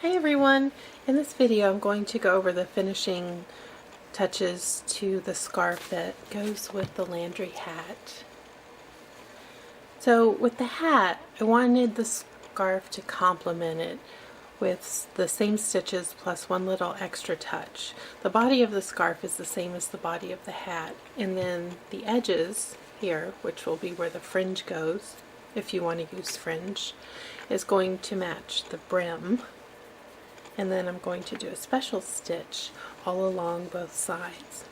Hi everyone! In this video I'm going to go over the finishing touches to the scarf that goes with the Landry hat. So with the hat, I wanted the scarf to complement it with the same stitches plus one little extra touch. The body of the scarf is the same as the body of the hat, and then the edges here, which will be where the fringe goes, if you want to use fringe, is going to match the brim. And then I'm going to do a special stitch all along both sides.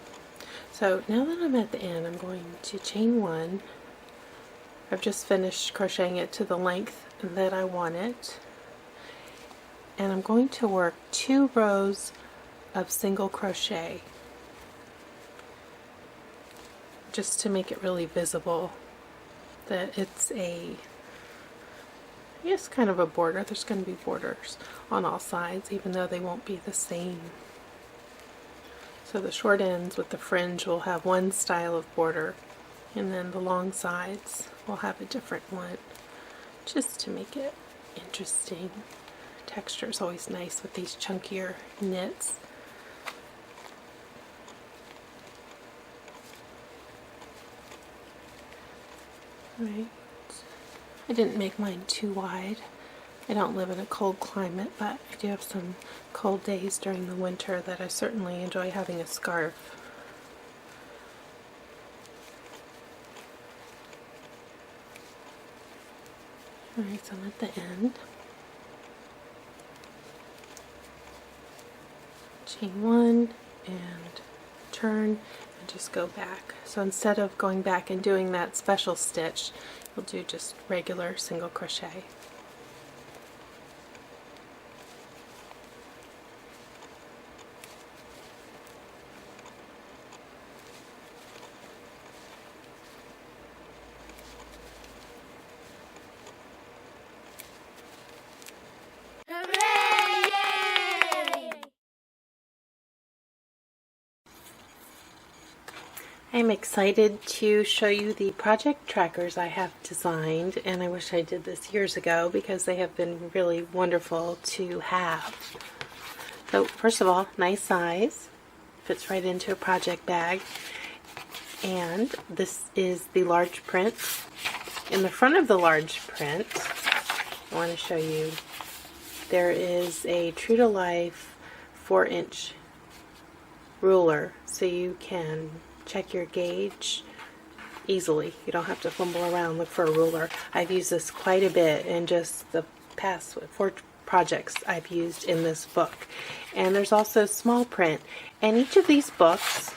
So now that I'm at the end, I'm going to chain one. I've just finished crocheting it to the length that I want it. And I'm going to work 2 rows of single crochet just to make it really visible that it's kind of a border. There's going to be borders on all sides, even though they won't be the same. So the short ends with the fringe will have one style of border, and then the long sides will have a different one, just to make it interesting. Texture is always nice with these chunkier knits. Right. I didn't make mine too wide. I don't live in a cold climate, but I do have some cold days during the winter that I certainly enjoy having a scarf. Alright, so I'm at the end. Chain one and turn and just go back. So instead of going back and doing that special stitch, you'll do just regular single crochet. I'm excited to show you the project trackers I have designed, and I wish I did this years ago because they have been really wonderful to have. So first of all, nice size, fits right into a project bag, and this is the large print. In the front of the large print, I want to show you, there is a true to life 4-inch ruler, so you can check your gauge easily. You don't have to fumble around, look for a ruler. I've used this quite a bit in just the past 4 projects I've used in this book. And there's also small print, and each of these books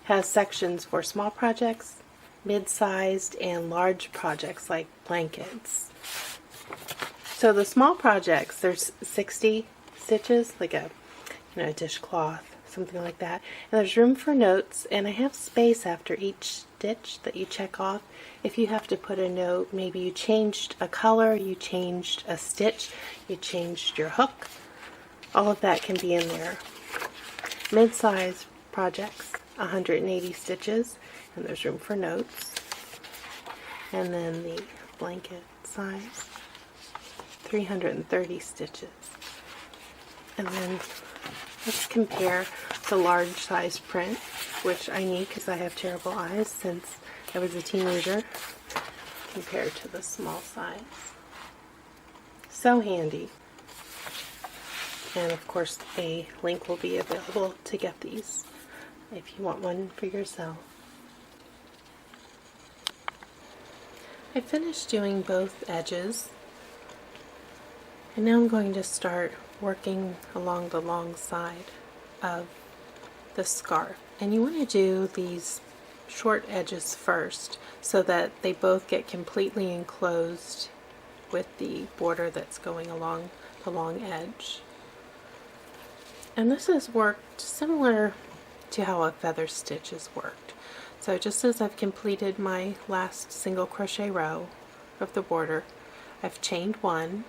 has sections for small projects, mid-sized, and large projects like blankets. So the small projects, there's 60 stitches, like a dishcloth, something like that, and there's room for notes, and I have space after each stitch that you check off. If you have to put a note, maybe you changed a color, you changed a stitch, you changed your hook, all of that can be in there. Mid-size projects, 180 stitches, and there's room for notes. And then the blanket size, 330 stitches. And then let's compare the large size print, which I need because I have terrible eyes since I was a teenager, compared to the small size. So handy. And of course a link will be available to get these if you want one for yourself. I finished doing both edges, and now I'm going to start working along the long side of the scarf. And you want to do these short edges first so that they both get completely enclosed with the border that's going along the long edge. And this has worked similar to how a feather stitch has worked. So just as I've completed my last single crochet row of the border, I've chained one,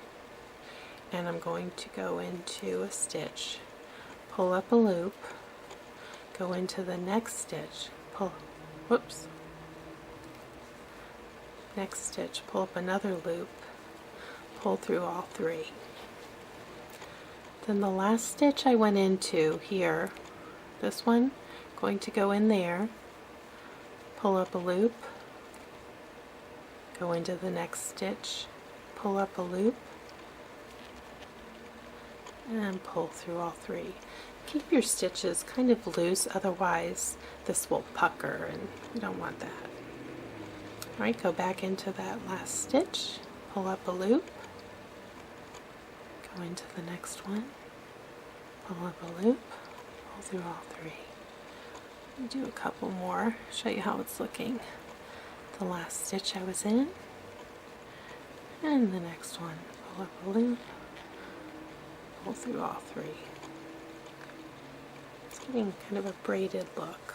and I'm going to go into a stitch, pull up a loop, go into the next stitch, next stitch, pull up another loop, pull through all 3. Then the last stitch I went into here, this one, going to go in there, pull up a loop, go into the next stitch, pull up a loop, and pull through all three. Keep your stitches kind of loose, otherwise this will pucker and you don't want that. Alright, go back into that last stitch, pull up a loop, go into the next one, pull up a loop, pull through all three. I'll do a couple more, show you how it's looking. The last stitch I was in, and the next one, pull up a loop, pull through all three. It's giving kind of a braided look,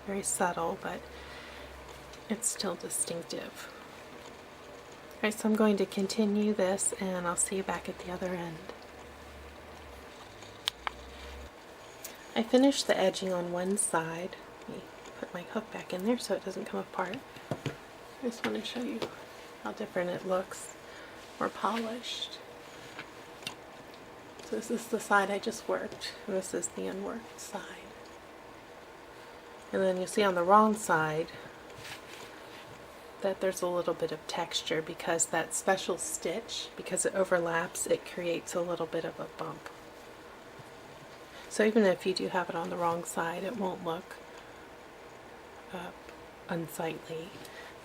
very subtle, but it's still distinctive. Alright, so I'm going to continue this and I'll see you back at the other end. I finished the edging on one side. Let me put my hook back in there so it doesn't come apart. I just want to show you how different it looks, more polished. So this is the side I just worked, and this is the unworked side. And then you'll see on the wrong side that there's a little bit of texture because that special stitch, because it overlaps, it creates a little bit of a bump. So even if you do have it on the wrong side, it won't look unsightly,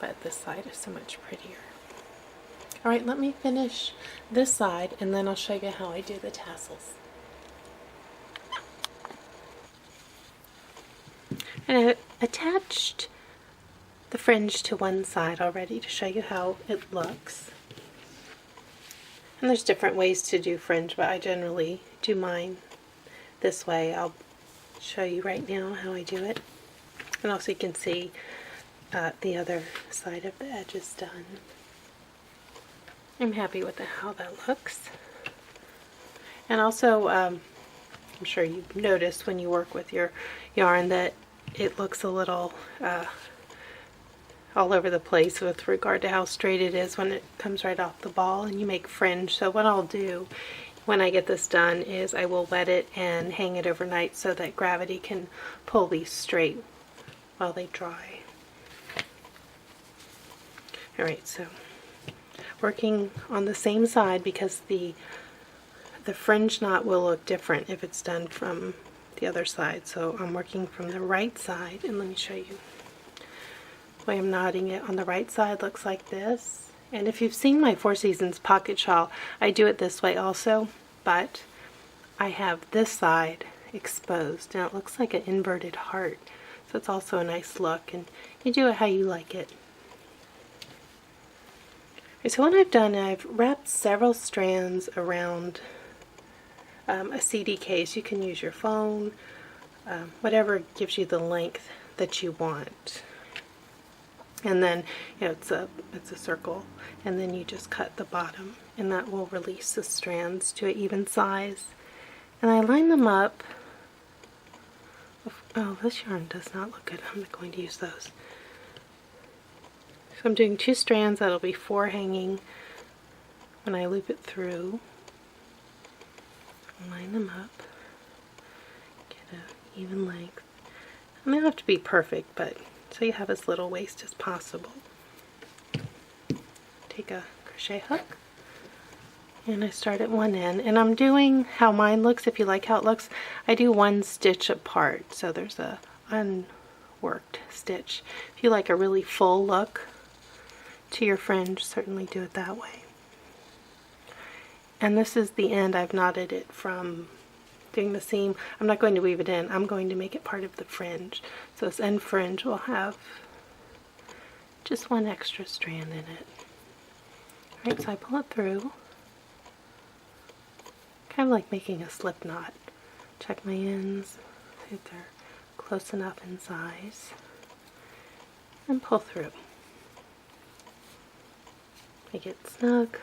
but this side is so much prettier. Alright, let me finish this side and then I'll show you how I do the tassels. And I attached the fringe to one side already to show you how it looks. And there's different ways to do fringe, but I generally do mine this way. I'll show you right now how I do it. And also you can see the other side of the edge is done. I'm happy with how that looks. And also, I'm sure you've noticed when you work with your yarn that it looks a little all over the place with regard to how straight it is when it comes right off the ball and you make fringe. So what I'll do when I get this done is I will wet it and hang it overnight so that gravity can pull these straight while they dry. Alright, so working on the same side because the fringe knot will look different if it's done from the other side. So I'm working from the right side, and let me show you. The way I'm knotting it on the right side looks like this. And if you've seen my Four Seasons pocket shawl, I do it this way also, but I have this side exposed and it looks like an inverted heart. So it's also a nice look, and you do it how you like it. So what I've done, I've wrapped several strands around a CD case. You can use your phone, whatever gives you the length that you want. And then, you know, it's a circle, and then you just cut the bottom, and that will release the strands to an even size. And I line them up. Oh, this yarn does not look good. I'm not going to use those. So I'm doing 2 strands. That'll be 4 hanging when I loop it through. Line them up. Get an even length. And they don't have to be perfect, but so you have as little waste as possible. Take a crochet hook and I start at one end, and I'm doing how mine looks. If you like how it looks, I do 1 stitch apart, so there's a unworked stitch. If you like a really full look to your fringe, certainly do it that way. And this is the end. I've knotted it from doing the seam. I'm not going to weave it in. I'm going to make it part of the fringe. So this end fringe will have just 1 extra strand in it. Alright, so I pull it through. Kind of like making a slip knot. Check my ends, see if they're close enough in size, and pull through. Make it snug.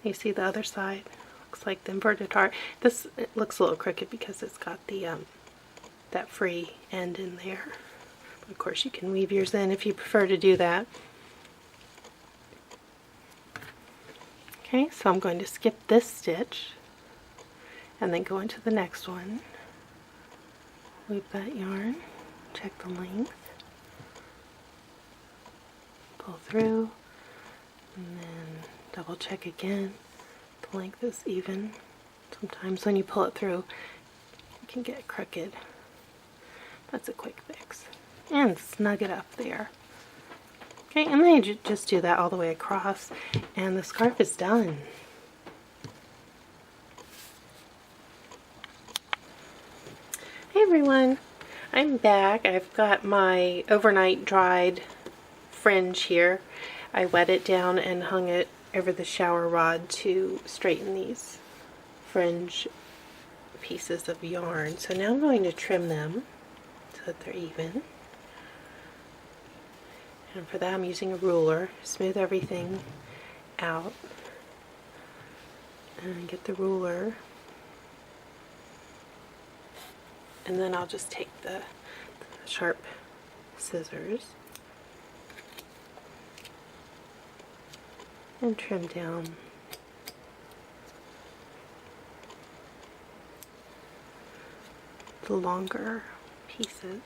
You see the other side looks like the inverted heart. This it looks a little crooked because it's got the that free end in there. But of course you can weave yours in if you prefer to do that. Okay, so I'm going to skip this stitch and then go into the next one. Loop that yarn, check the length, pull through, and then double check again. The length is even. Sometimes when you pull it through, it can get crooked. That's a quick fix. And snug it up there. Okay, and then you just do that all the way across, and the scarf is done. Hey everyone, I'm back. I've got my overnight dried fringe here. I wet it down and hung it over the shower rod to straighten these fringe pieces of yarn. So now I'm going to trim them so that they're even. And for that I'm using a ruler, smooth everything out, and get the ruler, and then I'll just take the sharp scissors and trim down the longer pieces.